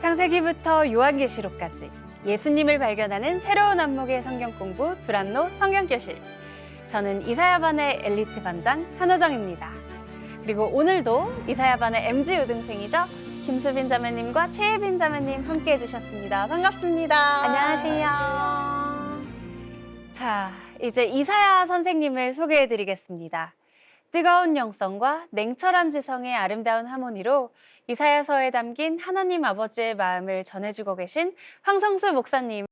창세기부터 요한계시록까지 예수님을 발견하는 새로운 안목의 성경 공부 두란노 성경교실. 저는 이사야반의 엘리트 반장 한호정입니다. 그리고 오늘도 이사야반의 MG 우등생이죠. 김수빈 자매님과 최예빈 자매님 함께 해주셨습니다. 반갑습니다. 안녕하세요. 자, 이제 이사야 선생님을 소개해드리겠습니다. 뜨거운 영성과 냉철한 지성의 아름다운 하모니로 이사야서에 담긴 하나님 아버지의 마음을 전해주고 계신 황성수 목사님.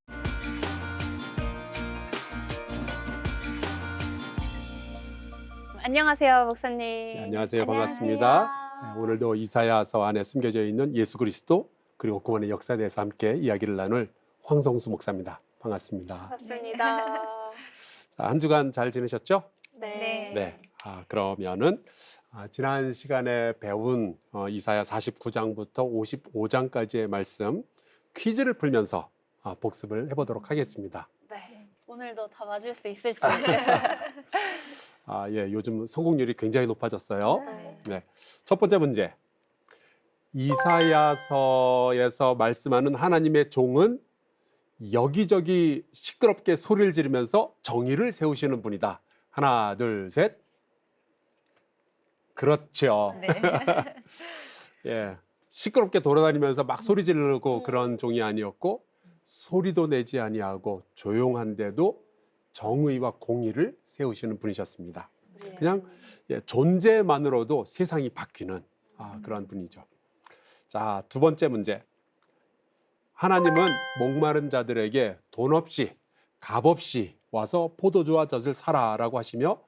안녕하세요, 목사님. 네, 안녕하세요. 반갑습니다. 네, 오늘도 이사야서 안에 숨겨져 있는 예수 그리스도 그리고 구원의 역사에 대해서 함께 이야기를 나눌 황성수 목사입니다. 반갑습니다. 반갑습니다. 자, 한 주간 잘 지내셨죠? 네. 네. 그러면은 지난 시간에 배운 이사야 49장부터 55장까지의 말씀 퀴즈를 풀면서 복습을 해보도록 하겠습니다. 네. 오늘도 다 맞을 수 있을지. 예, 요즘 성공률이 굉장히 높아졌어요. 네. 네. 첫 번째 문제. 이사야서에서 말씀하는 하나님의 종은 여기저기 시끄럽게 소리를 지르면서 정의를 세우시는 분이다. 하나, 둘, 셋. 그렇죠. 네. 예, 시끄럽게 돌아다니면서 막 소리 지르고 그런 종이 아니었고 소리도 내지 아니하고 조용한데도 정의와 공의를 세우시는 분이셨습니다. 그냥 존재만으로도 세상이 바뀌는 그런 분이죠. 자, 두 번째 문제. 하나님은 목마른 자들에게 돈 없이 값 없이 와서 포도주와 젖을 사라라고 하시며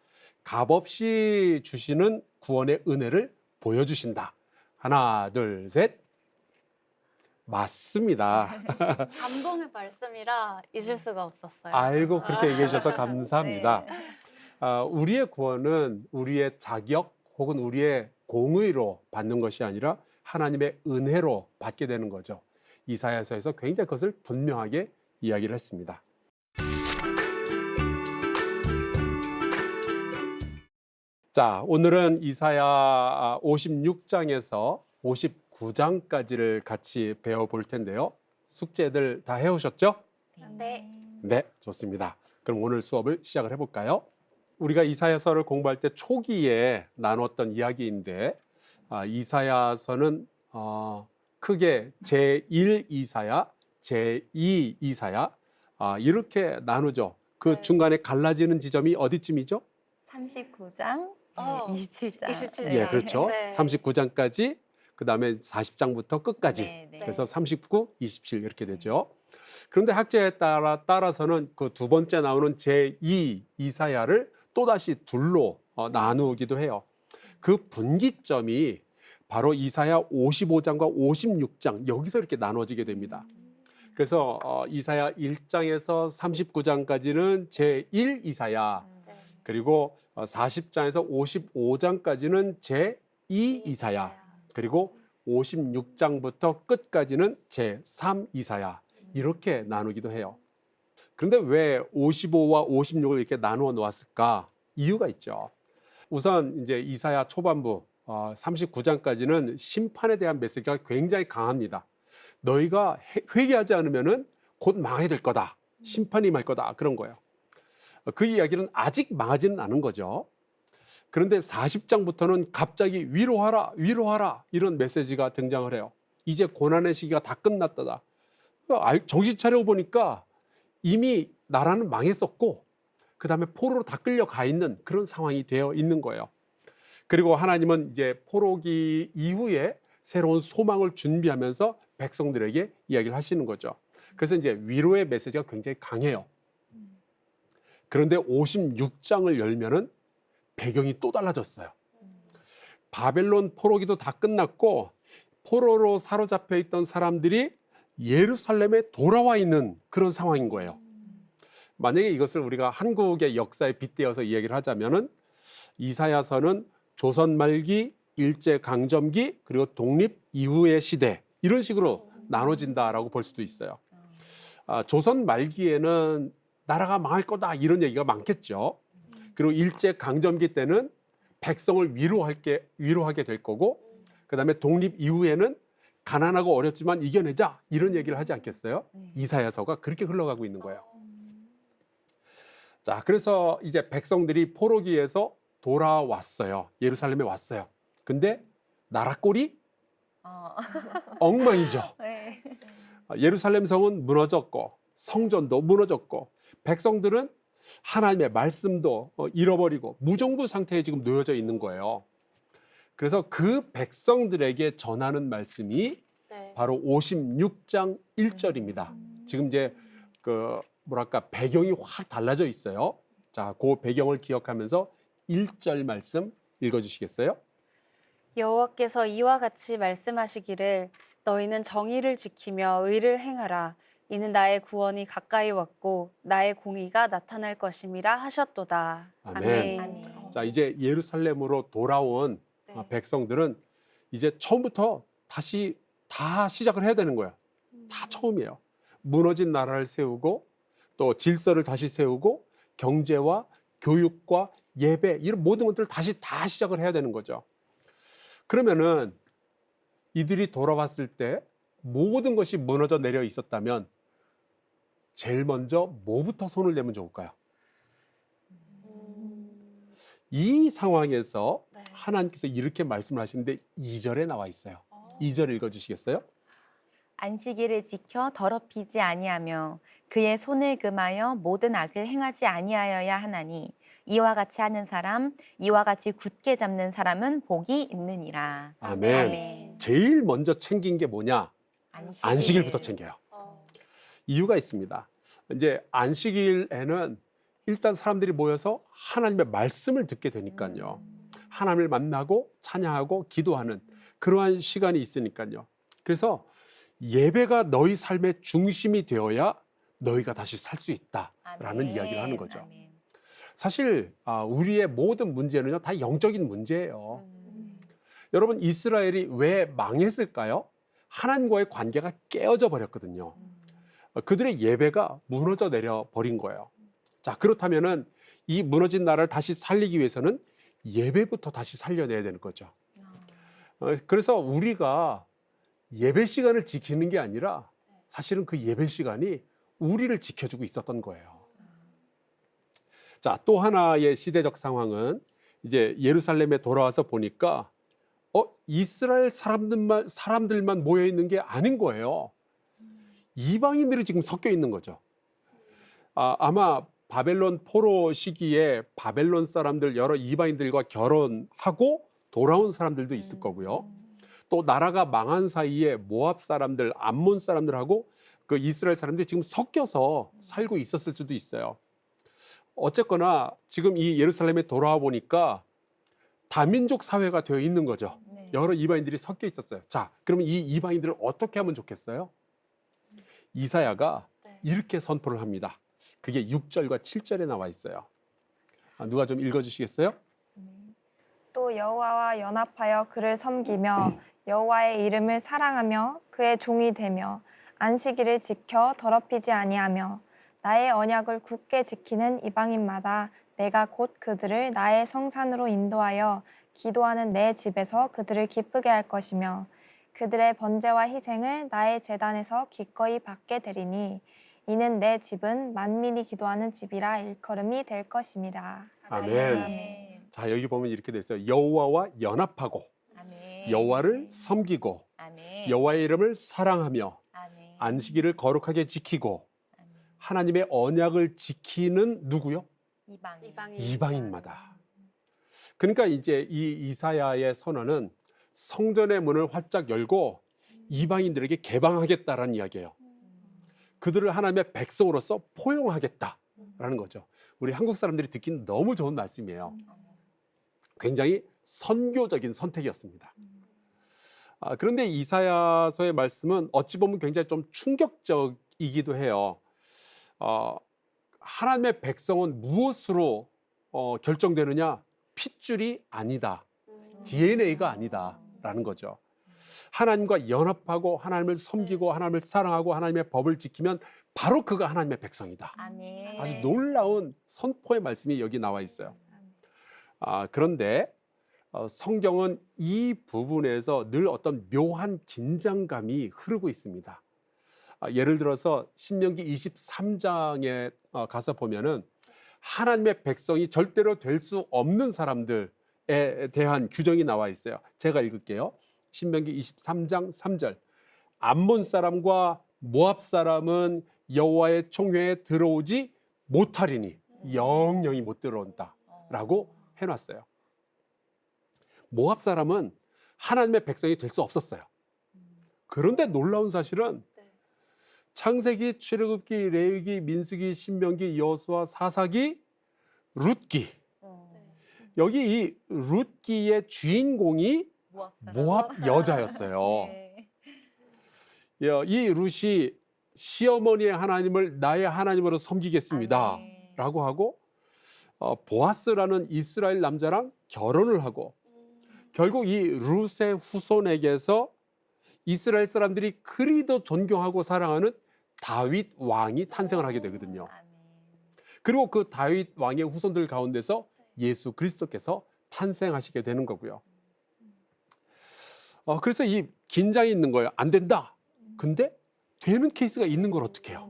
값 없이 주시는 구원의 은혜를 보여주신다. 하나, 둘, 셋. 맞습니다. 감동의 말씀이라 잊을 수가 없었어요. 아이고, 그렇게 얘기해 주셔서 감사합니다. 네. 우리의 구원은 우리의 자격 혹은 우리의 공의로 받는 것이 아니라 하나님의 은혜로 받게 되는 거죠. 이사야서에서 굉장히 그것을 분명하게 이야기를 했습니다. 자, 오늘은 이사야 56장에서 59장까지를 같이 배워볼 텐데요. 숙제들 다 해오셨죠? 네. 네, 좋습니다. 그럼 오늘 수업을 시작을 해볼까요? 우리가 이사야서를 공부할 때 초기에 나눴던 이야기인데 이사야서는 크게 제1 이사야, 제2 이사야 이렇게 나누죠. 그 네. 중간에 갈라지는 지점이 어디쯤이죠? 39장, 27장. 27장. 예, 그렇죠. 네. 39장까지, 그 다음에 40장부터 끝까지. 네, 네. 그래서 39, 27 이렇게 되죠. 그런데 학자에 따라서는 그 두 번째 나오는 제2 이사야를 또다시 둘로 나누기도 해요. 그 분기점이 바로 이사야 55장과 56장 여기서 이렇게 나눠지게 됩니다. 그래서 이사야 1장에서 39장까지는 제1 이사야, 네. 그리고 40장에서 55장까지는 제2 이사야, 그리고 56장부터 끝까지는 제3 이사야 이렇게 나누기도 해요. 그런데 왜 55와 56을 이렇게 나누어 놓았을까? 이유가 있죠. 우선 이제 이사야 초반부 39장까지는 심판에 대한 메시지가 굉장히 강합니다. 너희가 회개하지 않으면은 곧 망하게 될 거다. 심판이 임할 거다. 그런 거예요. 그 이야기는 아직 망하지는 않은 거죠. 그런데 40장부터는 갑자기 위로하라, 위로하라 이런 메시지가 등장을 해요. 이제 고난의 시기가 다 끝났다. 정신 차려 보니까 이미 나라는 망했었고 그 다음에 포로로 다 끌려가 있는 그런 상황이 되어 있는 거예요. 그리고 하나님은 이제 포로기 이후에 새로운 소망을 준비하면서 백성들에게 이야기를 하시는 거죠. 그래서 이제 위로의 메시지가 굉장히 강해요. 그런데 56장을 열면은 배경이 또 달라졌어요. 바벨론 포로기도 다 끝났고 포로로 사로잡혀 있던 사람들이 예루살렘에 돌아와 있는 그런 상황인 거예요. 만약에 이것을 우리가 한국의 역사에 빗대어서 이야기를 하자면은 이사야서는 조선 말기, 일제 강점기, 그리고 독립 이후의 시대 이런 식으로 나눠진다라고 볼 수도 있어요. 조선 말기에는 나라가 망할 거다 이런 얘기가 많겠죠. 그리고 일제 강점기 때는 백성을 위로하게 될 거고, 그 다음에 독립 이후에는 가난하고 어렵지만 이겨내자 이런 얘기를 하지 않겠어요? 네. 이사야서가 그렇게 흘러가고 있는 거예요. 자, 그래서 이제 백성들이 포로기에서 돌아왔어요. 예루살렘에 왔어요. 근데 나라 꼴이 어. 엉망이죠. 네. 예루살렘 성은 무너졌고 성전도 무너졌고 백성들은 하나님의 말씀도 잃어버리고 무정부 상태에 지금 놓여져 있는 거예요. 그래서 그 백성들에게 전하는 말씀이 네. 바로 56장 1절입니다. 지금 이제 그 뭐랄까 배경이 확 달라져 있어요. 자, 그 배경을 기억하면서 1절 말씀 읽어주시겠어요? 여호와께서 이와 같이 말씀하시기를 너희는 정의를 지키며 의를 행하라. 이는 나의 구원이 가까이 왔고 나의 공의가 나타날 것임이라 하셨도다. 아멘. 아멘. 자, 이제 예루살렘으로 돌아온 네. 백성들은 이제 처음부터 다시 다 시작을 해야 되는 거예요. 다 처음이에요. 무너진 나라를 세우고 또 질서를 다시 세우고 경제와 교육과 예배 이런 모든 것들을 다시 다 시작을 해야 되는 거죠. 그러면은 이들이 돌아왔을 때 모든 것이 무너져 내려 있었다면 제일 먼저 뭐부터 손을 내면 좋을까요? 이 상황에서 네. 하나님께서 이렇게 말씀을 하시는데 2절에 나와 있어요. 2절 읽어주시겠어요? 안식일을 지켜 더럽히지 아니하며 그의 손을 금하여 모든 악을 행하지 아니하여야 하나니 이와 같이 하는 사람, 이와 같이 굳게 잡는 사람은 복이 있느니라. 아멘. 아멘. 제일 먼저 챙긴 게 뭐냐? 안식일부터 챙겨요. 이유가 있습니다. 이제 안식일에는 일단 사람들이 모여서 하나님의 말씀을 듣게 되니까요. 하나님을 만나고 찬양하고 기도하는 그러한 시간이 있으니까요. 그래서 예배가 너희 삶의 중심이 되어야 너희가 다시 살 수 있다라는 이야기를 하는 거죠. 아멘. 사실 우리의 모든 문제는요 다 영적인 문제예요. 여러분 이스라엘이 왜 망했을까요? 하나님과의 관계가 깨어져 버렸거든요. 그들의 예배가 무너져 내려 버린 거예요. 자, 그렇다면은 이 무너진 나라를 다시 살리기 위해서는 예배부터 다시 살려내야 되는 거죠. 그래서 우리가 예배 시간을 지키는 게 아니라 사실은 그 예배 시간이 우리를 지켜주고 있었던 거예요. 자, 또 하나의 시대적 상황은 이제 예루살렘에 돌아와서 보니까 이스라엘 사람들만 모여 있는 게 아닌 거예요. 이방인들이 지금 섞여 있는 거죠. 아마 바벨론 포로 시기에 바벨론 사람들 여러 이방인들과 결혼하고 돌아온 사람들도 있을 거고요. 또 나라가 망한 사이에 모압 사람들, 암몬 사람들하고 그 이스라엘 사람들이 지금 섞여서 살고 있었을 수도 있어요. 어쨌거나 지금 이 예루살렘에 돌아와 보니까 다민족 사회가 되어 있는 거죠. 네. 여러 이방인들이 섞여 있었어요. 자, 그러면 이 이방인들을 어떻게 하면 좋겠어요? 이사야가 이렇게 선포를 합니다. 그게 6절과 7절에 나와 있어요. 누가 좀 읽어주시겠어요? 또 여호와와 연합하여 그를 섬기며 여호와의 이름을 사랑하며 그의 종이 되며 안식일을 지켜 더럽히지 아니하며 나의 언약을 굳게 지키는 이방인마다 내가 곧 그들을 나의 성산으로 인도하여 기도하는 내 집에서 그들을 기쁘게 할 것이며 그들의 번제와 희생을 나의 제단에서 기꺼이 받게 되리니 이는 내 집은 만민이 기도하는 집이라 일컬음이 될 것임이라. 아멘. 자, 여기 보면 이렇게 돼 있어요. 여호와와 연합하고 아멘. 여호와를 섬기고 아멘. 여호와의 이름을 사랑하며 아멘. 안식일을 거룩하게 지키고 아멘. 하나님의 언약을 지키는 누구요? 이방인. 이방인마다. 그러니까 이제 이 이사야의 선언은 성전의 문을 활짝 열고 이방인들에게 개방하겠다라는 이야기예요. 그들을 하나님의 백성으로서 포용하겠다라는 거죠. 우리 한국 사람들이 듣기는 너무 좋은 말씀이에요. 굉장히 선교적인 선택이었습니다. 그런데 이사야서의 말씀은 어찌 보면 굉장히 좀 충격적이기도 해요. 하나님의 백성은 무엇으로 결정되느냐? 핏줄이 아니다. DNA가 아니다라는 거죠. 하나님과 연합하고 하나님을 섬기고 하나님을 사랑하고 하나님의 법을 지키면 바로 그가 하나님의 백성이다. 아멘. 아주 놀라운 선포의 말씀이 여기 나와 있어요. 그런데 성경은 이 부분에서 늘 어떤 묘한 긴장감이 흐르고 있습니다. 예를 들어서 신명기 23장에 가서 보면은 하나님의 백성이 절대로 될 수 없는 사람들에 대한 규정이 나와 있어요. 제가 읽을게요. 신명기 23장 3절. 암몬 사람과 모압 사람은 여호와의 총회에 들어오지 못하리니 영영이 못 들어온다라고 해놨어요. 모압 사람은 하나님의 백성이 될 수 없었어요. 그런데 놀라운 사실은 창세기, 출애굽기, 레위기, 민수기, 신명기, 여호수아, 사사기, 룻기. 여기 이 룻기의 주인공이 모압 여자였어요. 네. 이 룻이 시어머니의 하나님을 나의 하나님으로 섬기겠습니다 아멘. 라고 하고 보아스라는 이스라엘 남자랑 결혼을 하고 결국 이 룻의 후손에게서 이스라엘 사람들이 그리도 존경하고 사랑하는 다윗 왕이 탄생을 하게 되거든요. 아멘. 그리고 그 다윗 왕의 후손들 가운데서 예수 그리스도께서 탄생하시게 되는 거고요. 그래서 이 긴장이 있는 거예요. 안 된다. 근데 되는 케이스가 있는 걸 어떻게 해요?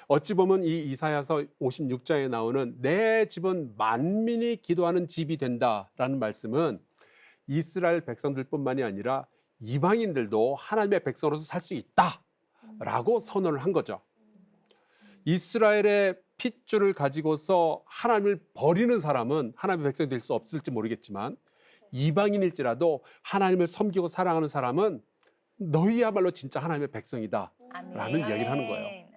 어찌 보면 이 이사야서 56장에 나오는 내 집은 만민이 기도하는 집이 된다라는 말씀은 이스라엘 백성들뿐만이 아니라 이방인들도 하나님의 백성으로서 살 수 있다라고 선언을 한 거죠. 이스라엘의 핏줄을 가지고서 하나님을 버리는 사람은 하나님의 백성이 될 수 없을지 모르겠지만 이방인일지라도 하나님을 섬기고 사랑하는 사람은 너희야말로 진짜 하나님의 백성이다 라는 이야기를 하는 거예요. 아멘.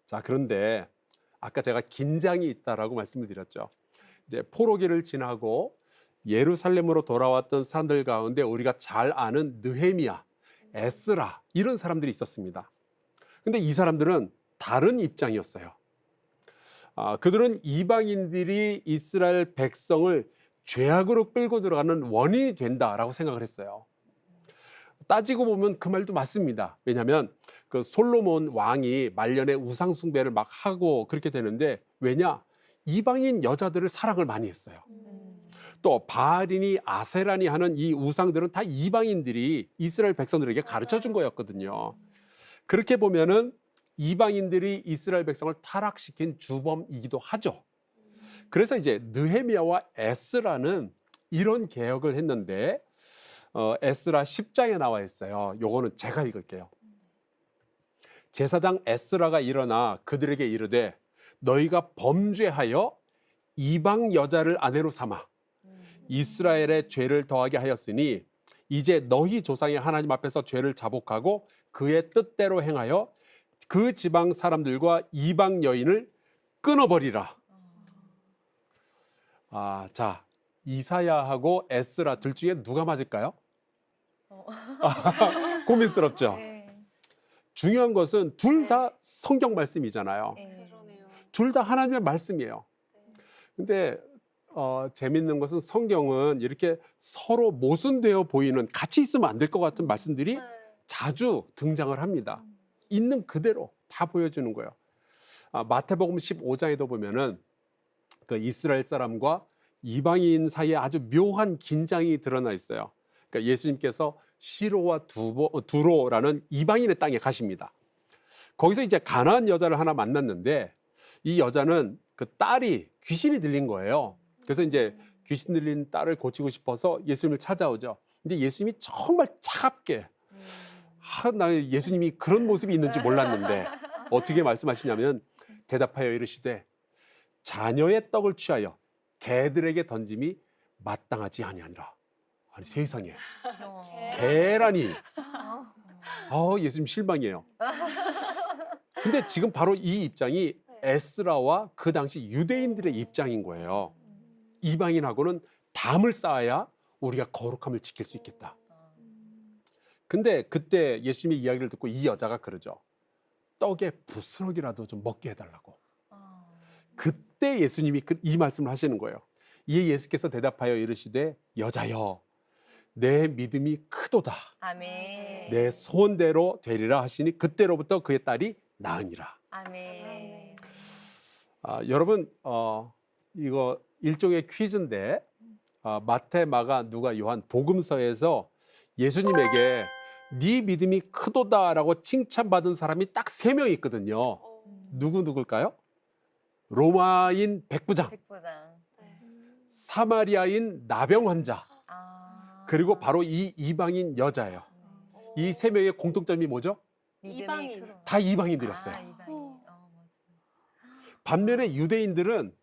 자, 그런데 아까 제가 긴장이 있다라고 말씀을 드렸죠. 이제 포로기를 지나고 예루살렘으로 돌아왔던 사람들 가운데 우리가 잘 아는 느헤미야, 에스라 이런 사람들이 있었습니다. 근데 이 사람들은 다른 입장이었어요. 그들은 이방인들이 이스라엘 백성을 죄악으로 끌고 들어가는 원인이 된다라고 생각을 했어요. 따지고 보면 그 말도 맞습니다. 왜냐하면 그 솔로몬 왕이 말년에 우상 숭배를 막 하고 그렇게 되는데 왜냐? 이방인 여자들을 사랑을 많이 했어요. 또 바알이니 아세라니 하는 이 우상들은 다 이방인들이 이스라엘 백성들에게 가르쳐 준 거였거든요. 그렇게 보면은 이방인들이 이스라엘 백성을 타락시킨 주범이기도 하죠. 그래서 이제 느헤미야와 에스라는 이런 개혁을 했는데 에스라 10장에 나와 있어요. 요거는 제가 읽을게요. 제사장 에스라가 일어나 그들에게 이르되 너희가 범죄하여 이방 여자를 아내로 삼아 이스라엘의 죄를 더하게 하였으니 이제 너희 조상의 하나님 앞에서 죄를 자복하고 그의 뜻대로 행하여 그 지방 사람들과 이방 여인을 끊어버리라. 자, 이사야하고 에스라 둘 중에 누가 맞을까요? 고민스럽죠. 네. 중요한 것은 둘 다 성경 말씀이잖아요. 네. 둘 다 하나님의 말씀이에요. 근데 재밌는 것은 성경은 이렇게 서로 모순되어 보이는 같이 있으면 안 될 것 같은 말씀들이 자주 등장을 합니다. 있는 그대로 다 보여주는 거예요. 마태복음 15장에도 보면은 그 이스라엘 사람과 이방인 사이에 아주 묘한 긴장이 드러나 있어요. 그러니까 예수님께서 시로와 두로라는 이방인의 땅에 가십니다. 거기서 이제 가나안 여자를 하나 만났는데 이 여자는 그 딸이 귀신이 들린 거예요. 그래서 이제 귀신 들린 딸을 고치고 싶어서 예수님을 찾아오죠. 근데 예수님이 정말 차갑게 나 예수님이 그런 모습이 있는지 몰랐는데 어떻게 말씀하시냐면 대답하여 이르시되 자녀의 떡을 취하여 개들에게 던짐이 마땅하지 아니하니라. 아니 세상에 개라니. 예수님 실망이에요. 근데 지금 바로 이 입장이 에스라와 그 당시 유대인들의 입장인 거예요. 이방인하고는 담을 쌓아야 우리가 거룩함을 지킬 수 있겠다. 근데 그때 예수님의 이야기를 듣고 이 여자가 그러죠. 떡에 부스러기라도 좀 먹게 해달라고. 그때 예수님이 이 말씀을 하시는 거예요. 이에 예수께서 대답하여 이르시되 여자여 내 믿음이 크도다. 아멘. 내 소원대로 되리라 하시니 그때로부터 그의 딸이 나으니라. 아멘. 여러분 이거 일종의 퀴즈인데 마태, 마가, 누가, 요한 복음서에서 예수님에게 네 믿음이 크도다라고 칭찬받은 사람이 딱 3명 있거든요. 누굴까요? 로마인 백부장, 백부장. 사마리아인 나병 환자, 그리고 바로 이 이방인 여자예요. 이 3명의 공통점이 뭐죠? 이방인. 다 이방인들이었어요. 이방인. 반면에 유대인들은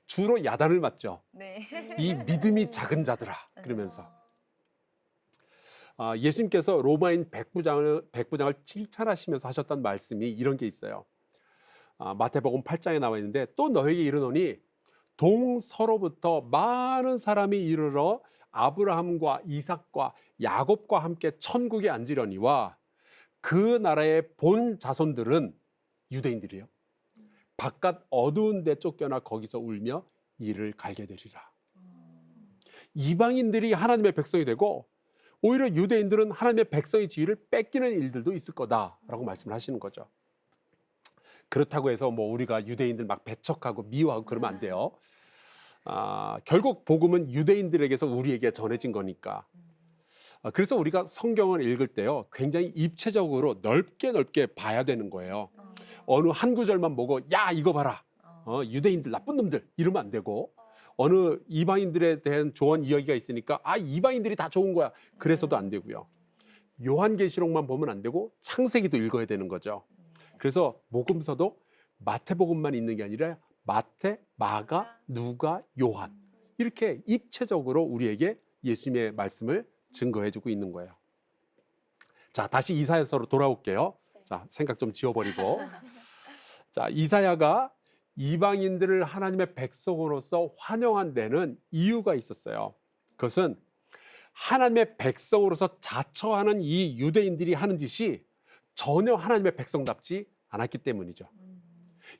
주로 야단을 맞죠. 네. 이 믿음이 작은 자들아 그러면서 예수님께서 로마인 백부장을 칭찬하시면서 하셨던 말씀이 이런 게 있어요. 마태복음 8장에 나와 있는데 또 너에게 이르노니 동서로부터 많은 사람이 이르러 아브라함과 이삭과 야곱과 함께 천국에 앉으려니와 그 나라의 본 자손들은 유대인들이에요. 바깥 어두운 데 쫓겨나 거기서 울며 이를 갈게 되리라. 이방인들이 하나님의 백성이 되고 오히려 유대인들은 하나님의 백성의 지위를 뺏기는 일들도 있을 거다라고 말씀을 하시는 거죠. 그렇다고 해서 뭐 우리가 유대인들 막 배척하고 미워하고 그러면 안 돼요. 결국 복음은 유대인들에게서 우리에게 전해진 거니까. 그래서 우리가 성경을 읽을 때요, 굉장히 입체적으로 넓게 봐야 되는 거예요. 어느 한 구절만 보고 야 이거 봐라, 유대인들 나쁜 놈들 이러면 안 되고, 어느 이방인들에 대한 조언 이야기가 있으니까 이방인들이 다 좋은 거야 그래서도 안 되고요. 요한계시록만 보면 안 되고 창세기도 읽어야 되는 거죠. 그래서 복음서도 마태복음만 있는 게 아니라 마태, 마가, 누가, 요한 이렇게 입체적으로 우리에게 예수님의 말씀을 증거해주고 있는 거예요. 자, 다시 이사야서로 돌아올게요. 자, 생각 좀 지워버리고. 자, 이사야가 이방인들을 하나님의 백성으로서 환영한 데는 이유가 있었어요. 그것은 하나님의 백성으로서 자처하는 이 유대인들이 하는 짓이 전혀 하나님의 백성답지 않았기 때문이죠.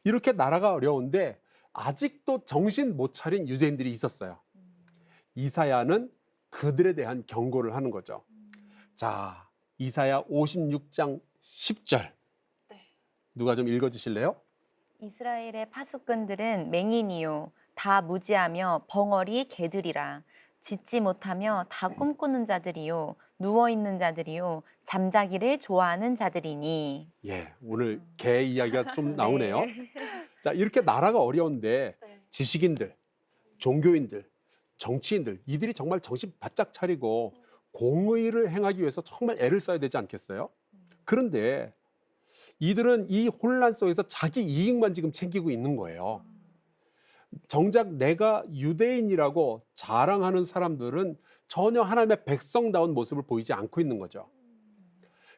이렇게 나라가 어려운데 아직도 정신 못 차린 유대인들이 있었어요. 이사야는 그들에 대한 경고를 하는 거죠. 자, 이사야 56장 10절. 누가 좀 읽어주실래요? 이스라엘의 파수꾼들은 맹인이요 다 무지하며 벙어리 개들이라. 짖지 못하며 다 꿈꾸는 자들이요 누워 있는 자들이요 잠자기를 좋아하는 자들이니. 예, 오늘 개 이야기가 좀 나오네요. 자, 이렇게 나라가 어려운데 지식인들, 종교인들, 정치인들 이들이 정말 정신 바짝 차리고 공의를 행하기 위해서 정말 애를 써야 되지 않겠어요? 그런데 이들은 이 혼란 속에서 자기 이익만 지금 챙기고 있는 거예요. 정작 내가 유대인이라고 자랑하는 사람들은 전혀 하나님의 백성다운 모습을 보이지 않고 있는 거죠.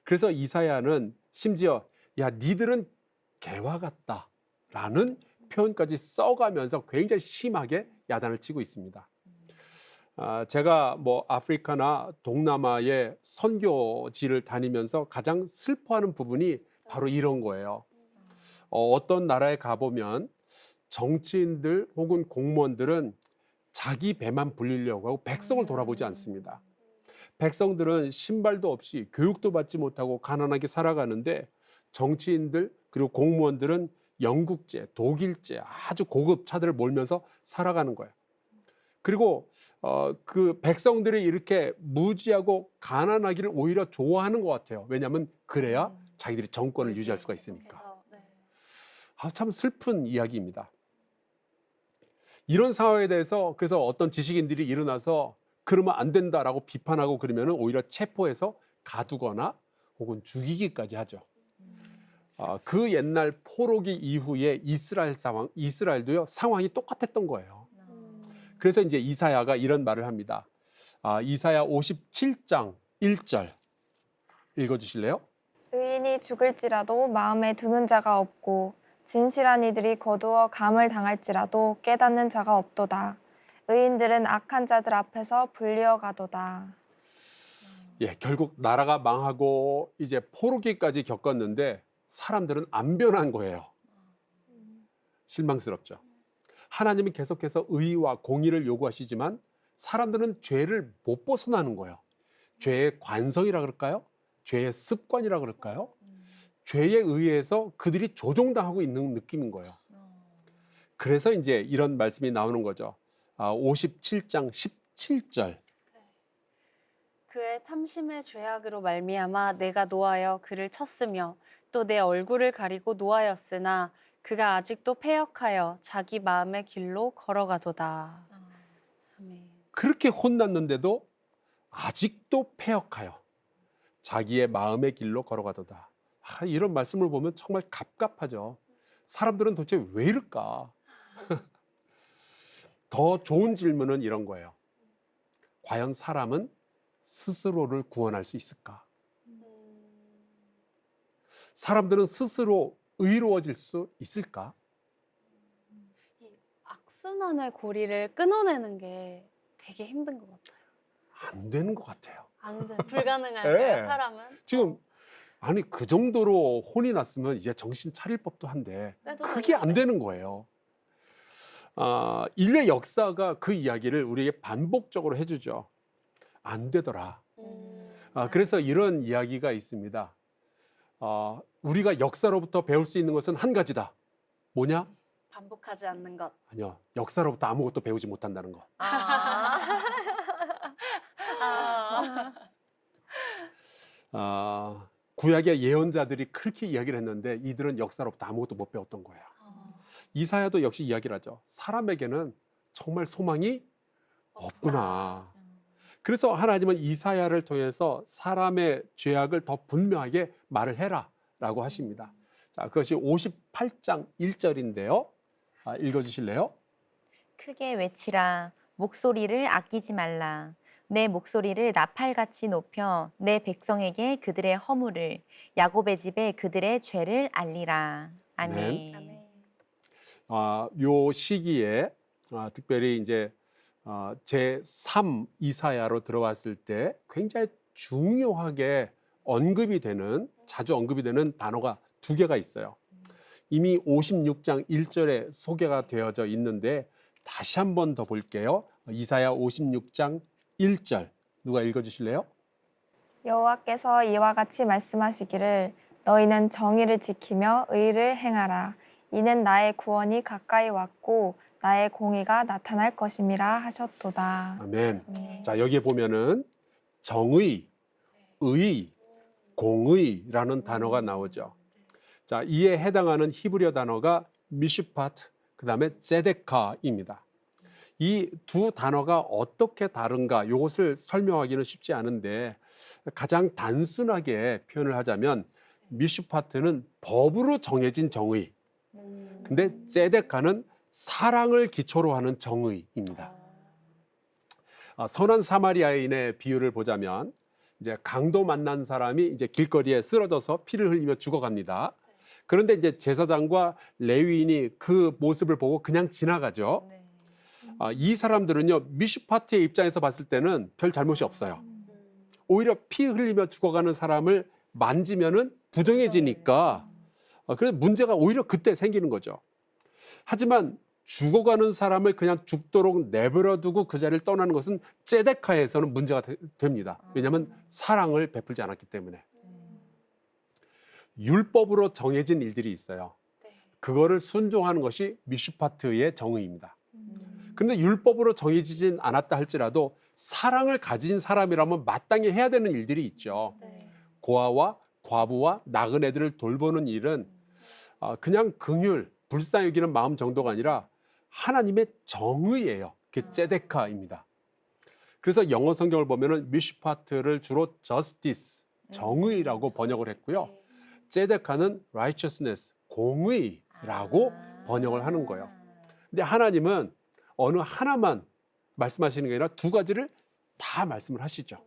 그래서 이사야는 심지어 야 니들은 개와 같다라는 표현까지 써가면서 굉장히 심하게 야단을 치고 있습니다. 제가 뭐 아프리카나 동남아의 선교지를 다니면서 가장 슬퍼하는 부분이 바로 이런 거예요. 어떤 나라에 가보면 정치인들 혹은 공무원들은 자기 배만 불리려고 하고 백성을 돌아보지 않습니다. 백성들은 신발도 없이 교육도 받지 못하고 가난하게 살아가는데 정치인들 그리고 공무원들은 영국제, 독일제 아주 고급 차들을 몰면서 살아가는 거예요. 그리고 그 백성들이 이렇게 무지하고 가난하기를 오히려 좋아하는 것 같아요. 왜냐하면 그래야 자기들이 정권을 유지할 수가 있으니까. 참 슬픈 이야기입니다. 이런 상황에 대해서 그래서 어떤 지식인들이 일어나서 그러면 안 된다라고 비판하고 그러면 오히려 체포해서 가두거나 혹은 죽이기까지 하죠. 그 옛날 포로기 이후에 이스라엘도요 상황이 똑같았던 거예요. 그래서 이제 이사야가 이런 말을 합니다. 이사야 57장 1절 읽어주실래요? 의인이 죽을지라도 마음에 두는 자가 없고 진실한 이들이 거두어 감을 당할지라도 깨닫는 자가 없도다. 의인들은 악한 자들 앞에서 불리어 가도다. 예, 결국 나라가 망하고 이제 포로기까지 겪었는데 사람들은 안 변한 거예요. 실망스럽죠. 하나님은 계속해서 의와 공의를 요구하시지만 사람들은 죄를 못 벗어나는 거예요. 죄의 관성이라 그럴까요? 죄의 습관이라 그럴까요? 죄에 의해서 그들이 조종당하고 있는 느낌인 거예요. 그래서 이제 이런 말씀이 나오는 거죠. 57장 7절. 그의 탐심의 죄악으로 말미암아 내가 노하여 그를 쳤으며 또 내 얼굴을 가리고 노하였으나 그가 아직도 패역하여 자기 마음의 길로 걸어가도다. 아멘. 그렇게 혼났는데도 아직도 패역하여 자기의 마음의 길로 걸어가도다. 이런 말씀을 보면 정말 갑갑하죠. 사람들은 도대체 왜 이럴까? 더 좋은 질문은 이런 거예요. 과연 사람은 스스로를 구원할 수 있을까? 사람들은 스스로 의로워질 수 있을까? 이 악순환의 고리를 끊어내는 게 되게 힘든 것 같아요. 안 되는 것 같아요. 안 돼. 불가능할까요, 네. 사람은? 지금 아니 그 정도로 혼이 났으면 이제 정신 차릴 법도 한데 빼도 그게 안 되는데. 되는 거예요. 인류의 역사가 그 이야기를 우리에게 반복적으로 해주죠. 안 되더라. 그래서 이런 이야기가 있습니다. 우리가 역사로부터 배울 수 있는 것은 한 가지다. 뭐냐? 반복하지 않는 것. 아니요. 역사로부터 아무것도 배우지 못한다는 거. 아. 구약의 예언자들이 그렇게 이야기를 했는데 이들은 역사로부터 아무것도 못 배웠던 거예요. 이사야도 역시 이야기를 하죠. 사람에게는 정말 소망이 없구나. 그래서 하나님은 이사야를 통해서 사람의 죄악을 더 분명하게 말을 해라라고 하십니다. 자, 그것이 58장 1절인데요. 읽어주실래요? 크게 외치라. 목소리를 아끼지 말라. 내 목소리를 나팔같이 높여 내 백성에게 그들의 허물을, 야곱의 집에 그들의 죄를 알리라. 아멘. 아멘. 요 시기에 특별히 이제 제3 이사야로 들어갔을 때 굉장히 중요하게 자주 언급이 되는 단어가 두 개가 있어요. 이미 56장 1절에 소개가 되어져 있는데 다시 한 번 더 볼게요. 이사야 56장 1절 누가 읽어주실래요? 여호와께서 이와 같이 말씀하시기를 너희는 정의를 지키며 의를 행하라. 이는 나의 구원이 가까이 왔고 나의 공의가 나타날 것임이라 하셨도다. 아멘. 네. 자, 여기에 보면은 정의, 의, 공의라는 단어가 나오죠. 자, 이에 해당하는 히브리어 단어가 미슈파트, 그다음에 제데카입니다. 이 두 단어가 어떻게 다른가 이것을 설명하기는 쉽지 않은데 가장 단순하게 표현을 하자면 미슈파트는 법으로 정해진 정의, 근데 제데카는 사랑을 기초로 하는 정의입니다. 선한 사마리아인의 비유를 보자면 이제 강도 만난 사람이 이제 길거리에 쓰러져서 피를 흘리며 죽어갑니다. 그런데 이제 제사장과 레위인이 그 모습을 보고 그냥 지나가죠. 네. 이 사람들은요 미슈파트의 입장에서 봤을 때는 별 잘못이 없어요. 오히려 피 흘리며 죽어가는 사람을 만지면은 부정해지니까 그래서 문제가 오히려 그때 생기는 거죠. 하지만 죽어가는 사람을 그냥 죽도록 내버려두고 그 자리를 떠나는 것은 제데카에서는 문제가 됩니다. 왜냐하면 사랑을 베풀지 않았기 때문에. 율법으로 정해진 일들이 있어요. 그거를 순종하는 것이 미슈파트의 정의입니다. 근데 율법으로 정해지진 않았다 할지라도 사랑을 가진 사람이라면 마땅히 해야 되는 일들이 있죠. 고아와 과부와 나그네들을 돌보는 일은 그냥 긍휼, 불쌍히 여기는 마음 정도가 아니라 하나님의 정의예요. 그게 제데카입니다. 그래서 영어 성경을 보면은 미슈파트를 주로 justice, 정의라고 번역을 했고요. 제데카는 righteousness, 공의라고 번역을 하는 거예요. 근데 하나님은 어느 하나만 말씀하시는 게 아니라 두 가지를 다 말씀을 하시죠.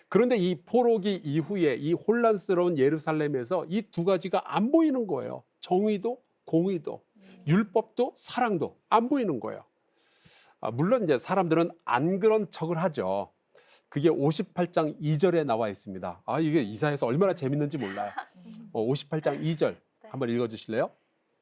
그런데 이 포로기 이후에 이 혼란스러운 예루살렘에서 이 두 가지가 안 보이는 거예요. 정의도 공의도 율법도 사랑도 안 보이는 거예요. 물론 이제 사람들은 안 그런 척을 하죠. 그게 58장 2절에 나와 있습니다. 이게 이사야에서 얼마나 재밌는지 몰라요. 58장 2절 한번 읽어주실래요?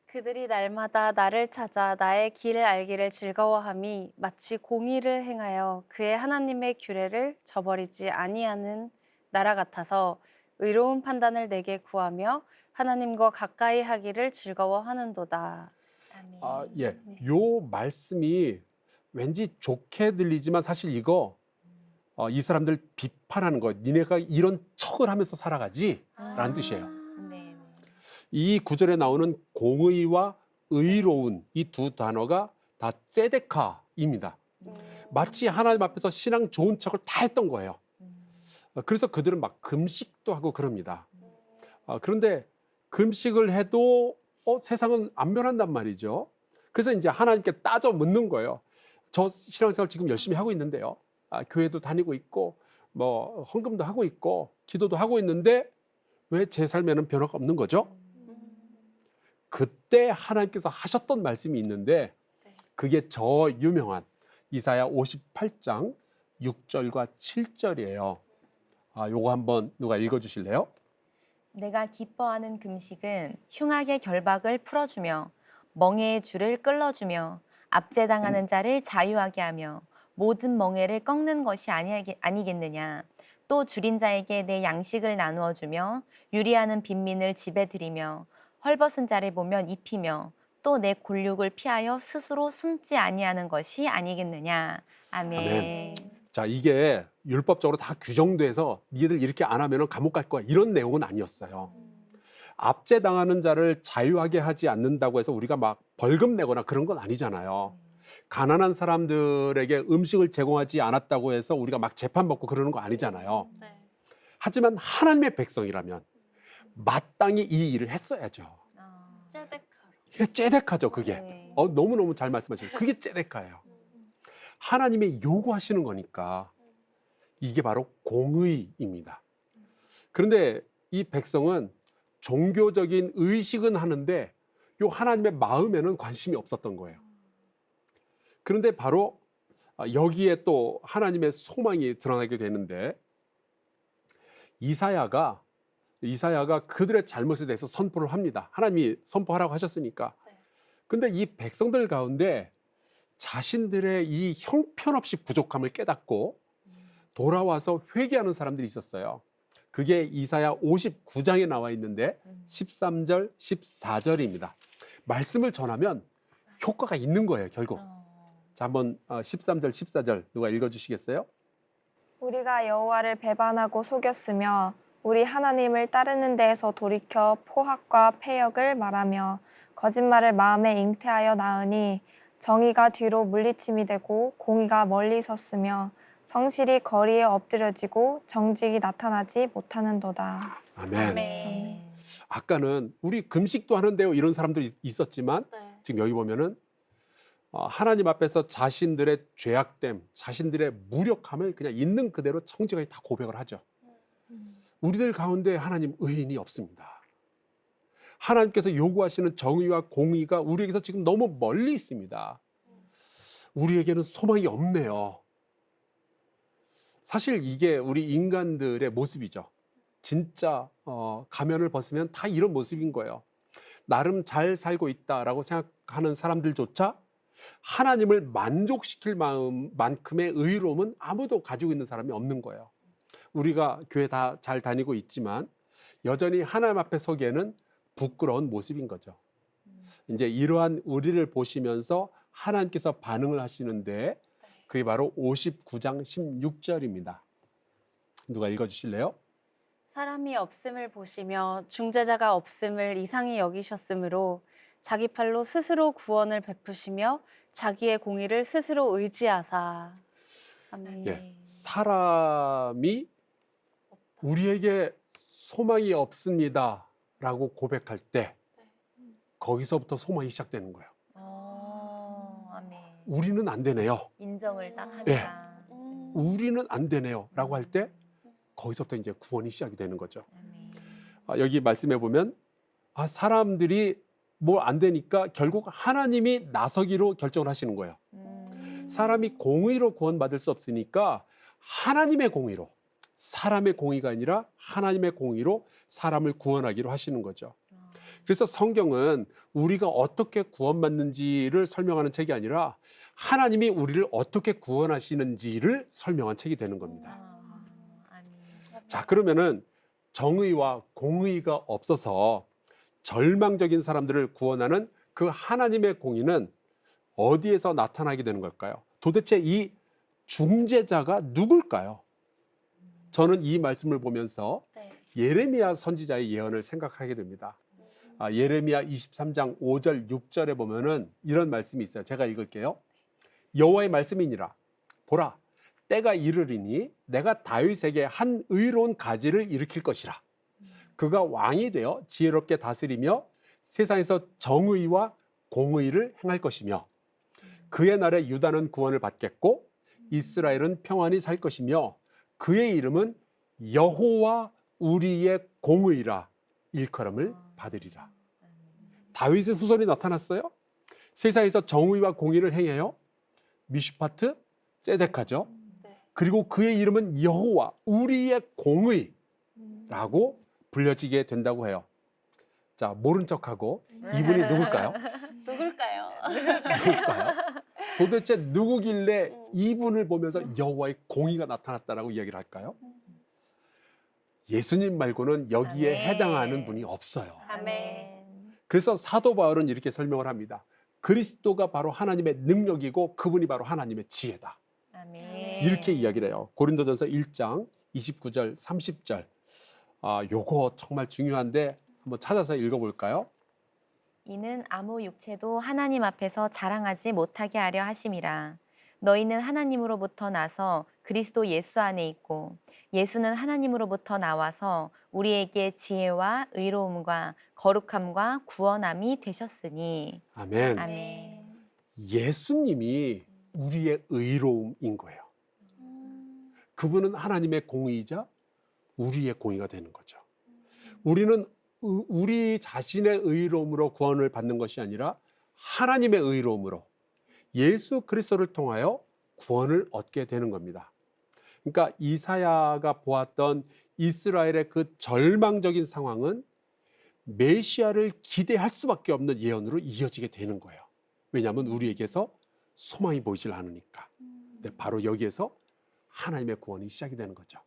그들이 날마다 나를 찾아 나의 길을 알기를 즐거워함이 마치 공의를 행하여 그의 하나님의 규례를 저버리지 아니하는 나라 같아서 의로운 판단을 내게 구하며 하나님과 가까이 하기를 즐거워하는도다. 예, 요 말씀이 왠지 좋게 들리지만 사실 이거 이 사람들 비판하는 거, 니네가 이런 척을 하면서 살아가지 라는 뜻이에요. 네. 이 구절에 나오는 공의와 의로운 이 두 단어가 다 ጼ데카입니다. 마치 하나님 앞에서 신앙 좋은 척을 다 했던 거예요. 그래서 그들은 막 금식도 하고 그럽니다. 그런데 금식을 해도 세상은 안 변한단 말이죠. 그래서 이제 하나님께 따져 묻는 거예요. 저 신앙생활 지금 열심히 하고 있는데요. 교회도 다니고 있고 뭐 헌금도 하고 있고 기도도 하고 있는데 왜 제 삶에는 변화가 없는 거죠? 그때 하나님께서 하셨던 말씀이 있는데 그게 저 유명한 이사야 58장 6절과 7절이에요. 요거 한번 누가 읽어주실래요? 내가 기뻐하는 금식은 흉악의 결박을 풀어주며 멍에의 줄을 끌어주며 압제당하는 자를 자유하게 하며 모든 멍에를 꺾는 것이 아니겠느냐. 또 줄인 자에게 내 양식을 나누어 주며 유리하는 빈민을 집에 들이며 헐벗은 자를 보면 입히며 또 내 골육을 피하여 스스로 숨지 아니하는 것이 아니겠느냐. 아멘. 아멘. 자, 이게 율법적으로 다 규정돼서 니들 이렇게 안 하면 감옥 갈 거야 이런 내용은 아니었어요. 압제당하는 자를 자유하게 하지 않는다고 해서 우리가 막 벌금 내거나 그런 건 아니잖아요. 가난한 사람들에게 음식을 제공하지 않았다고 해서 우리가 막 재판 받고 그러는 거 아니잖아요. 하지만 하나님의 백성이라면 마땅히 이 일을 했어야죠. 이게 째데카죠, 그게. 네. 너무너무 잘 말씀하셨어요. 그게 째데카예요. 하나님이 요구하시는 거니까 이게 바로 공의입니다. 그런데 이 백성은 종교적인 의식은 하는데 요 하나님의 마음에는 관심이 없었던 거예요. 그런데 바로 여기에 또 하나님의 소망이 드러나게 되는데 이사야가 그들의 잘못에 대해서 선포를 합니다. 하나님이 선포하라고 하셨으니까. 근데 이 백성들 가운데 자신들의 이 형편없이 부족함을 깨닫고 돌아와서 회개하는 사람들이 있었어요. 그게 이사야 59장에 나와 있는데 13절, 14절입니다. 말씀을 전하면 효과가 있는 거예요, 결국. 자, 한번 13절, 14절 누가 읽어주시겠어요? 우리가 여호와를 배반하고 속였으며 우리 하나님을 따르는 데에서 돌이켜 포악과 패역을 말하며 거짓말을 마음에 잉태하여 낳으니 정의가 뒤로 물리침이 되고 공의가 멀리 섰으며 성실이 거리에 엎드려지고 정직이 나타나지 못하는도다. 아멘. 아까는 우리 금식도 하는데요 이런 사람들이 있었지만 지금 여기 보면은 하나님 앞에서 자신들의 죄악됨, 자신들의 무력함을 그냥 있는 그대로 청직하게 다 고백을 하죠. 우리들 가운데 하나님 의인이 없습니다. 하나님께서 요구하시는 정의와 공의가 우리에게서 지금 너무 멀리 있습니다. 우리에게는 소망이 없네요. 사실 이게 우리 인간들의 모습이죠. 진짜 가면을 벗으면 다 이런 모습인 거예요. 나름 잘 살고 있다라고 생각하는 사람들조차 하나님을 만족시킬 만큼의 의로움은 아무도 가지고 있는 사람이 없는 거예요. 우리가 교회 다 잘 다니고 있지만 여전히 하나님 앞에 서기에는 부끄러운 모습인 거죠. 이제 이러한 우리를 보시면서 하나님께서 반응을 하시는데 그게 바로 59장 16절입니다. 누가 읽어주실래요? 사람이 없음을 보시며 중재자가 없음을 이상히 여기셨으므로 자기 팔로 스스로 구원을 베푸시며 자기의 공의를 스스로 의지하사. 아멘. 예, 사람이 우리에게 소망이 없습니다라고 고백할 때 거기서부터 소망이 시작되는 거예요. 아멘. 우리는 안 되네요. 인정을 딱 예. 하니까. 우리는 안 되네요라고 할 때 거기서부터 이제 구원이 시작이 되는 거죠. 아멘. 여기 말씀해 보면 사람들이 뭐 안 되니까 결국 하나님이 나서기로 결정을 하시는 거예요. 사람이 공의로 구원받을 수 없으니까 하나님의 공의로, 사람의 공의가 아니라 하나님의 공의로 사람을 구원하기로 하시는 거죠. 그래서 성경은 우리가 어떻게 구원받는지를 설명하는 책이 아니라 하나님이 우리를 어떻게 구원하시는지를 설명한 책이 되는 겁니다. 아멘. 자, 그러면은 정의와 공의가 없어서 절망적인 사람들을 구원하는 그 하나님의 공의는 어디에서 나타나게 되는 걸까요? 도대체 이 중재자가 누굴까요? 저는 이 말씀을 보면서 네. 예레미야 선지자의 예언을 생각하게 됩니다. 예레미야 23장 5절 6절에 보면은 이런 말씀이 있어요. 제가 읽을게요. 여호와의 말씀이니라. 보라, 때가 이르리니 내가 다윗에게 한 의로운 가지를 일으킬 것이라. 그가 왕이 되어 지혜롭게 다스리며 세상에서 정의와 공의를 행할 것이며 그의 날에 유다는 구원을 받겠고 이스라엘은 평안히 살 것이며 그의 이름은 여호와 우리의 공의라 일컬음을 받으리라. 다윗의 후손이 나타났어요. 세상에서 정의와 공의를 행해요. 미슈파트, 세데카죠. 네. 그리고 그의 이름은 여호와 우리의 공의라고 불려지게 된다고 해요. 자, 모른 척하고 이분이 누굴까요? 누굴까요? 누굴까요? 도대체 누구길래 이분을 보면서 여호와의 공의가 나타났다라고 이야기를 할까요? 예수님 말고는 여기에 아멘. 해당하는 분이 없어요. 아멘. 그래서 사도 바울은 이렇게 설명을 합니다. 그리스도가 바로 하나님의 능력이고 그분이 바로 하나님의 지혜다. 아멘. 이렇게 이야기를 해요. 고린도전서 1장 29절 30절. 요거 정말 중요한데 한번 찾아서 읽어볼까요? 이는 아무 육체도 하나님 앞에서 자랑하지 못하게 하려 하심이라. 너희는 하나님으로부터 나서 그리스도 예수 안에 있고 예수는 하나님으로부터 나와서 우리에게 지혜와 의로움과 거룩함과 구원함이 되셨으니. 아멘. 아멘. 예수님이 우리의 의로움인 거예요. 그분은 하나님의 공의이자 우리의 공의가 되는 거죠. 우리는 우리 자신의 의로움으로 구원을 받는 것이 아니라 하나님의 의로움으로 예수 그리스도를 통하여 구원을 얻게 되는 겁니다. 그러니까 이사야가 보았던 이스라엘의 그 절망적인 상황은 메시아를 기대할 수밖에 없는 예언으로 이어지게 되는 거예요. 왜냐하면 우리에게서 소망이 보이질 않으니까. 근데 바로 여기에서 하나님의 구원이 시작이 되는 거죠.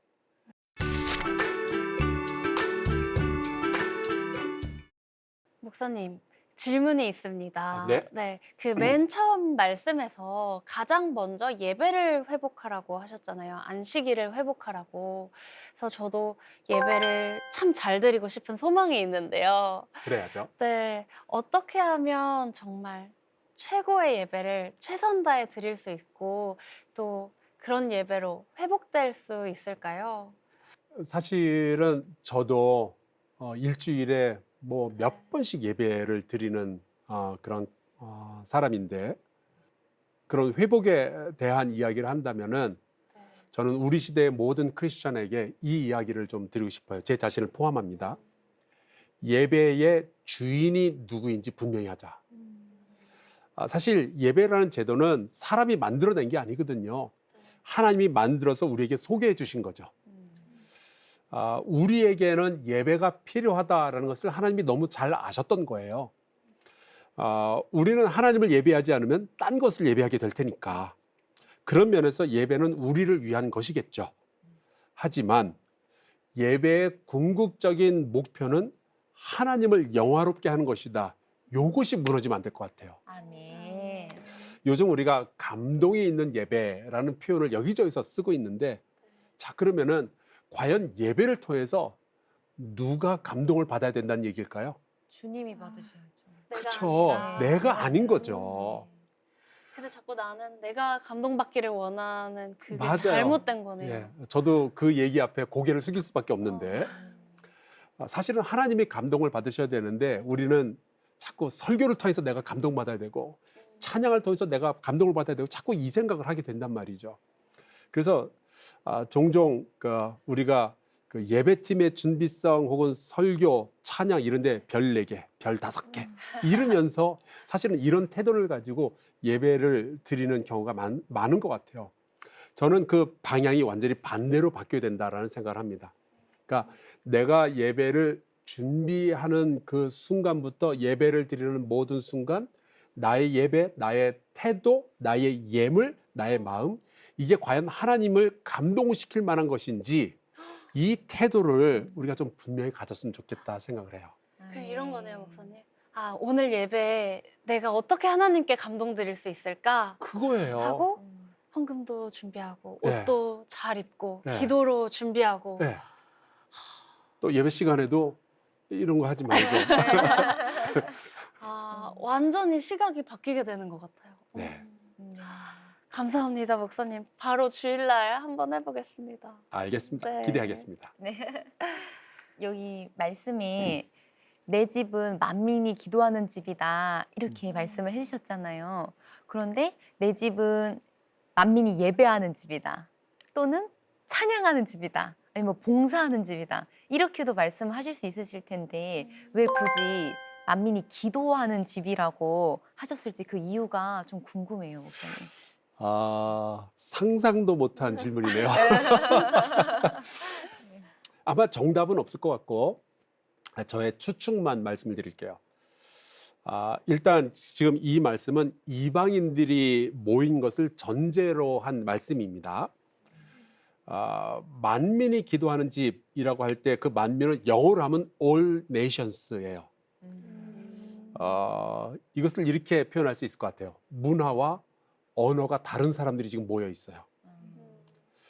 목사님, 질문이 있습니다. 네. 그 맨 처음 말씀에서 가장 먼저 예배를 회복하라고 하셨잖아요. 안식일을 회복하라고. 그래서 저도 예배를 참 잘 드리고 싶은 소망이 있는데요. 그래야죠. 네, 어떻게 하면 정말 최고의 예배를 최선 다해 드릴 수 있고 또 그런 예배로 회복될 수 있을까요? 사실은 저도 일주일에 뭐 몇 번씩 예배를 드리는 그런 사람인데 그런 회복에 대한 이야기를 한다면은 저는 우리 시대의 모든 크리스천에게 이 이야기를 좀 드리고 싶어요. 제 자신을 포함합니다. 예배의 주인이 누구인지 분명히 하자. 사실 예배라는 제도는 사람이 만들어낸 게 아니거든요. 하나님이 만들어서 우리에게 소개해 주신 거죠. 우리에게는 예배가 필요하다라는 것을 하나님이 너무 잘 아셨던 거예요. 우리는 하나님을 예배하지 않으면 딴 것을 예배하게 될 테니까 그런 면에서 예배는 우리를 위한 것이겠죠. 하지만 예배의 궁극적인 목표는 하나님을 영화롭게 하는 것이다. 요것이 무너지면 안 될 것 같아요. 아멘. 요즘 우리가 감동이 있는 예배라는 표현을 여기저기서 쓰고 있는데 자 그러면은 과연 예배를 통해서 누가 감동을 받아야 된다는 얘기일까요? 주님이 받으셔야죠. 그렇죠. 내가 아닌 거죠. 근데 자꾸 나는 내가 감동받기를 원하는 그게 맞아요. 잘못된 거네요. 예, 저도 그 얘기 앞에 고개를 숙일 수밖에 없는데 사실은 하나님이 감동을 받으셔야 되는데 우리는 자꾸 설교를 통해서 내가 감동받아야 되고 찬양을 통해서 내가 감동을 받아야 되고 자꾸 이 생각을 하게 된단 말이죠. 그래서 종종 우리가 그 예배팀의 준비성 혹은 설교, 찬양 이런 데 별 4개, 별 5개 이러면서 사실은 이런 태도를 가지고 예배를 드리는 경우가 많은 것 같아요. 저는 그 방향이 완전히 반대로 바뀌어야 된다라는 생각을 합니다. 그러니까 내가 예배를 준비하는 그 순간부터 예배를 드리는 모든 순간 나의 예배, 나의 태도, 나의 예물, 나의 마음 이게 과연 하나님을 감동시킬 만한 것인지 이 태도를 우리가 좀 분명히 가졌으면 좋겠다 생각을 해요. 그 이런 거네요, 목사님. 오늘 예배 내가 어떻게 하나님께 감동 드릴 수 있을까? 그거예요. 하고 헌금도 준비하고 네. 옷도 잘 입고 네. 기도로 준비하고 네. 또 예배 시간에도 이런 거 하지 말고. 완전히 시각이 바뀌게 되는 것 같아요. 네. 감사합니다, 목사님. 바로 주일날 한번 해보겠습니다. 알겠습니다. 네. 기대하겠습니다. 네. 여기 말씀에 내 집은 만민이 기도하는 집이다 이렇게 말씀을 해주셨잖아요. 그런데 내 집은 만민이 예배하는 집이다 또는 찬양하는 집이다 아니면 봉사하는 집이다 이렇게도 말씀하실 수 있으실 텐데 왜 굳이 만민이 기도하는 집이라고 하셨을지 그 이유가 좀 궁금해요, 목사님. 상상도 못한 질문이네요. 아마 정답은 없을 것 같고 저의 추측만 말씀을 드릴게요. 일단 지금 이 말씀은 이방인들이 모인 것을 전제로 한 말씀입니다. 만민이 기도하는 집이라고 할 때 그 만민은 영어로 하면 all nations예요. 이것을 이렇게 표현할 수 있을 것 같아요. 문화와 언어가 다른 사람들이 지금 모여 있어요.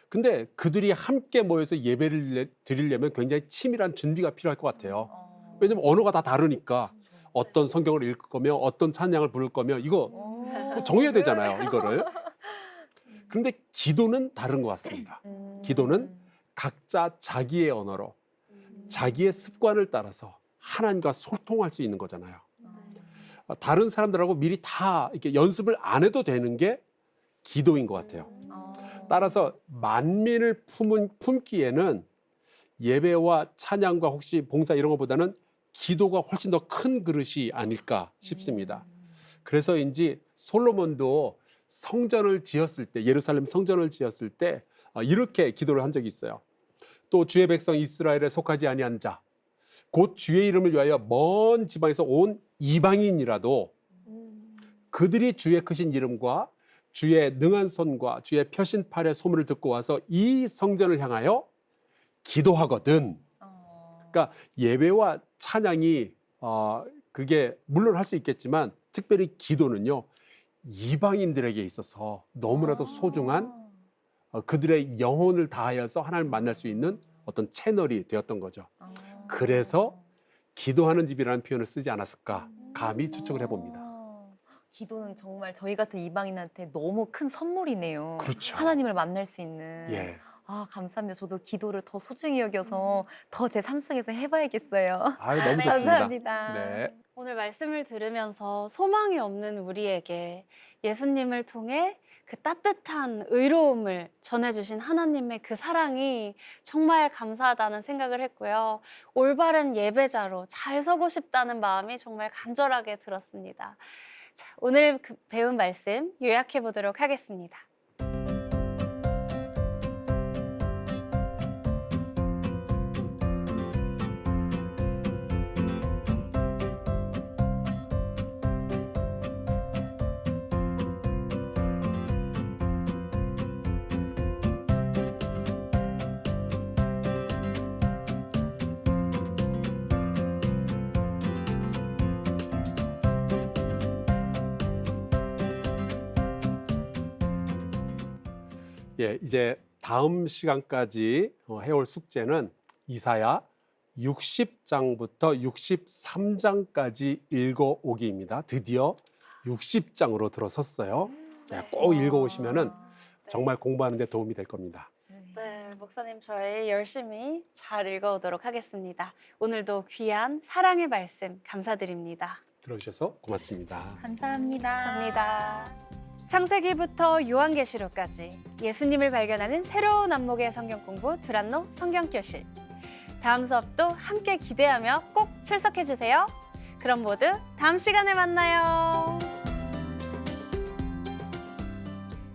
근데 그들이 함께 모여서 예배를 드리려면 굉장히 치밀한 준비가 필요할 것 같아요. 왜냐면 언어가 다 다르니까 어떤 성경을 읽을 거며 어떤 찬양을 부를 거며 이거 정해야 되잖아요, 이거를. 그런데 기도는 다른 것 같습니다. 기도는 각자 자기의 언어로 자기의 습관을 따라서 하나님과 소통할 수 있는 거잖아요. 다른 사람들하고 미리 다 이렇게 연습을 안 해도 되는 게 기도인 것 같아요. 따라서 만민을 품기에는 예배와 찬양과 혹시 봉사 이런 것보다는 기도가 훨씬 더 큰 그릇이 아닐까 싶습니다. 그래서인지 솔로몬도 성전을 지었을 때, 예루살렘 성전을 지었을 때 이렇게 기도를 한 적이 있어요. 또 주의 백성 이스라엘에 속하지 아니한 자, 곧 주의 이름을 위하여 먼 지방에서 온 이방인이라도 그들이 주의 크신 이름과 주의 능한 손과 주의 펴신 팔의 소문을 듣고 와서 이 성전을 향하여 기도하거든. 그러니까 예배와 찬양이 그게 물론 할 수 있겠지만 특별히 기도는요 이방인들에게 있어서 너무나도 소중한 그들의 영혼을 다하여서 하나님을 만날 수 있는 어떤 채널이 되었던 거죠. 그래서 기도하는 집이라는 표현을 쓰지 않았을까 감히 추측을 해봅니다. 기도는 정말 저희 같은 이방인한테 너무 큰 선물이네요. 그렇죠. 하나님을 만날 수 있는. 예. 감사합니다. 저도 기도를 더 소중히 여겨서 더 제 삶 속에서 해봐야겠어요. 너무 좋습니다. 감사합니다. 네. 오늘 말씀을 들으면서 소망이 없는 우리에게 예수님을 통해 그 따뜻한 의로움을 전해주신 하나님의 그 사랑이 정말 감사하다는 생각을 했고요. 올바른 예배자로 잘 서고 싶다는 마음이 정말 간절하게 들었습니다. 자, 오늘 배운 말씀 요약해 보도록 하겠습니다. 예, 이제 다음 시간까지 해올 숙제는 이사야 60장부터 63장까지 읽어오기입니다. 드디어 60장으로 들어섰어요. 꼭 읽어오시면은 정말 공부하는 데 도움이 될 겁니다. 네, 목사님 저희 열심히 잘 읽어오도록 하겠습니다. 오늘도 귀한 사랑의 말씀 감사드립니다. 들어주셔서 고맙습니다. 감사합니다. 감사합니다. 창세기부터 요한계시록까지 예수님을 발견하는 새로운 안목의 성경 공부 두란노 성경교실. 다음 수업도 함께 기대하며 꼭 출석해 주세요. 그럼 모두 다음 시간에 만나요.